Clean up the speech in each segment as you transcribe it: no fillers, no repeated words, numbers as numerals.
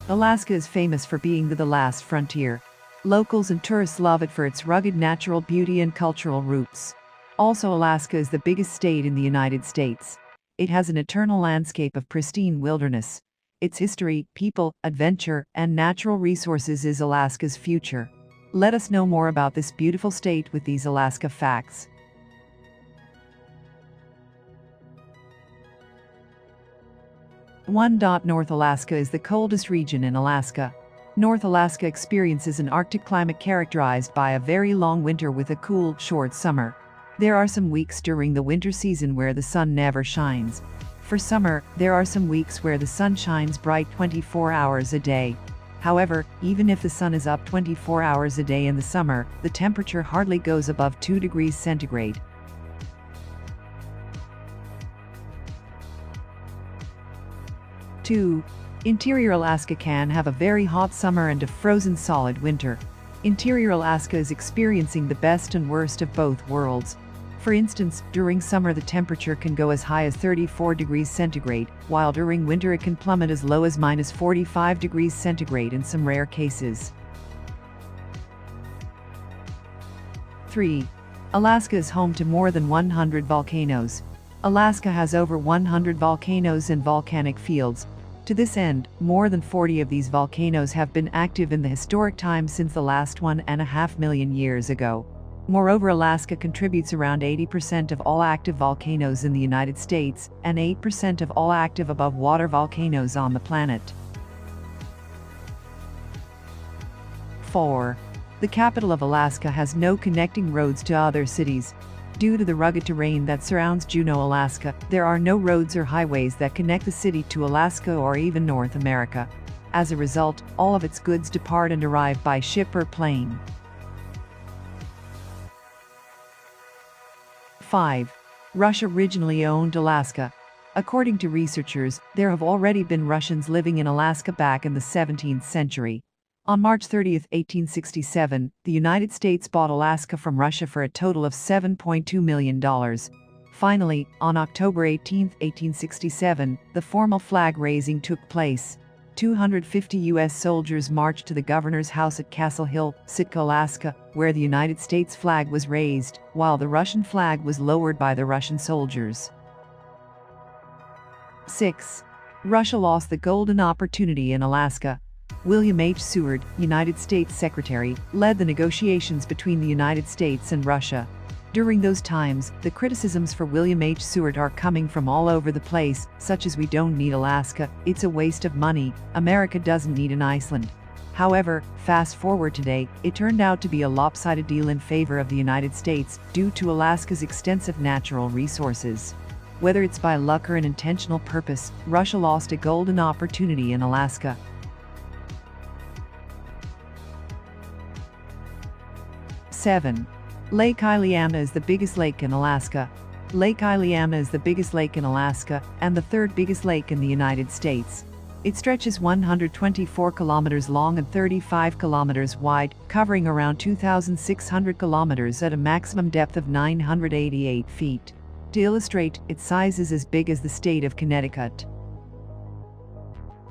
Alaska is famous for being the last frontier. Locals and tourists love it for its rugged natural beauty and cultural roots. Also, Alaska is the biggest state in the United States. It has an eternal landscape of pristine wilderness. Its history, people, adventure, and natural resources is Alaska's future. Let us know more about this beautiful state with these Alaska facts. 1. North Alaska is the coldest region in Alaska. North Alaska experiences an Arctic climate characterized by a very long winter with a cool, short summer. There are some weeks during the winter season where the sun never shines. For summer, there are some weeks where the sun shines bright 24 hours a day. However, even if the sun is up 24 hours a day in the summer, the temperature hardly goes above 2 degrees centigrade. Two, Interior Alaska can have a very hot summer and a frozen solid winter. Interior Alaska is experiencing the best and worst of both worlds. For instance, during summer the temperature can go as high as 34 degrees centigrade, while during winter it can plummet as low as minus 45 degrees centigrade in some rare cases. 3. Alaska is home to more than 100 volcanoes. Alaska has over 100 volcanoes and volcanic fields. To this end, more than 40 of these volcanoes have been active in the historic time since the last 1.5 million years ago. Moreover, Alaska contributes around 80% of all active volcanoes in the United States and 8% of all active above-water volcanoes on the planet. 4. The capital of Alaska has no connecting roads to other cities. Due to the rugged terrain that surrounds Juneau, Alaska, there are no roads or highways that connect the city to Alaska or even North America. As a result, all of its goods depart and arrive by ship or plane. 5. Russia originally owned Alaska. According to researchers, there have already been Russians living in Alaska back in the 17th century. On March 30, 1867, the United States bought Alaska from Russia for a total of $7.2 million. Finally, on October 18, 1867, the formal flag raising took place. 250 U.S. soldiers marched to the governor's house at Castle Hill, Sitka, Alaska, where the United States flag was raised, while the Russian flag was lowered by the Russian soldiers. 6. Russia lost the golden opportunity in Alaska. William H. Seward, United States Secretary, led the negotiations between the United States and Russia. During those times, the criticisms for William H. Seward are coming from all over the place, such as "We don't need Alaska, it's a waste of money, America doesn't need an Iceland." However, fast forward today, it turned out to be a lopsided deal in favor of the United States due to Alaska's extensive natural resources. Whether it's by luck or an intentional purpose, Russia lost a golden opportunity in Alaska. 7. Lake Hyliana is the biggest lake in Alaska. Lake Hyliana is the biggest lake in Alaska and the third biggest lake in the United States. It stretches 124 kilometers long and 35 kilometers wide, covering around 2,600 kilometers at a maximum depth of 988 feet. To illustrate, its size is as big as the state of Connecticut.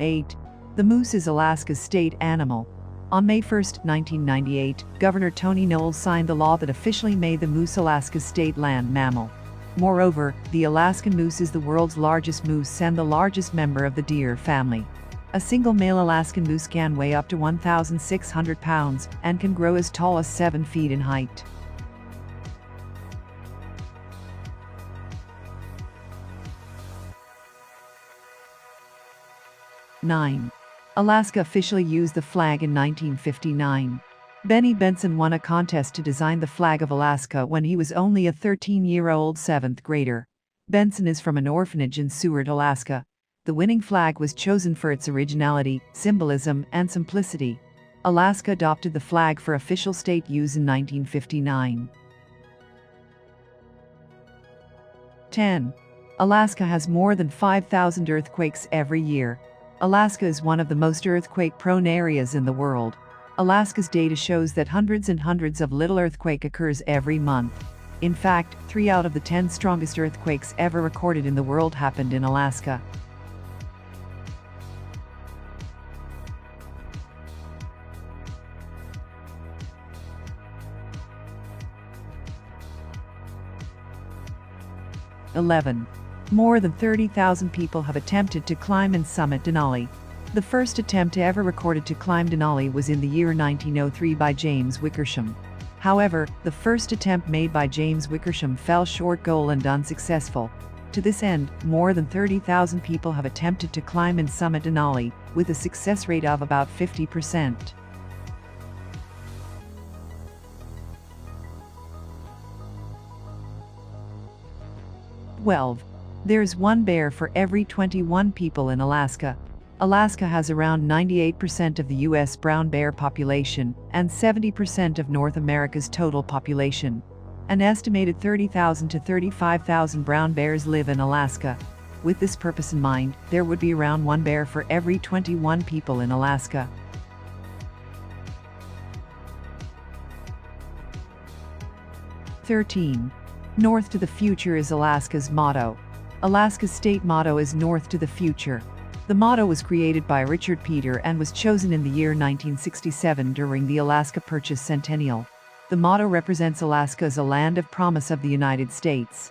8. The moose is Alaska's state animal. On May 1, 1998, Governor Tony Knowles signed the law that officially made the moose Alaska's state land mammal. Moreover, the Alaskan moose is the world's largest moose and the largest member of the deer family. A single male Alaskan moose can weigh up to 1,600 pounds and can grow as tall as 7 feet in height. 9. Alaska officially used the flag in 1959. Benny Benson won a contest to design the flag of Alaska when he was only a 13-year-old 7th grader. Benson is from an orphanage in Seward, Alaska. The winning flag was chosen for its originality, symbolism, and simplicity. Alaska adopted the flag for official state use in 1959. 10. Alaska has more than 5,000 earthquakes every year. Alaska is one of the most earthquake-prone areas in the world. Alaska's data shows that hundreds and hundreds of little earthquake occurs every month. In fact, 3 out of the 10 strongest earthquakes ever recorded in the world happened in Alaska. 11. More than 30,000 people have attempted to climb and summit Denali. The first attempt ever recorded to climb Denali was in the year 1903 by James Wickersham. However, the first attempt made by James Wickersham fell short goal and unsuccessful. To this end, more than 30,000 people have attempted to climb and summit Denali, with a success rate of about 50%. There's one bear for every 21 people in Alaska. Alaska has around 98% of the U.S. brown bear population and 70% of North America's total population. An estimated 30,000 to 35,000 brown bears live in Alaska. With this purpose in mind, there would be around one bear for every 21 people in Alaska. North to the future is Alaska's motto. Alaska's state motto is North to the Future. The motto was created by Richard Peter and was chosen in the year 1967 during the Alaska Purchase Centennial. The motto represents Alaska as a land of promise of the United States.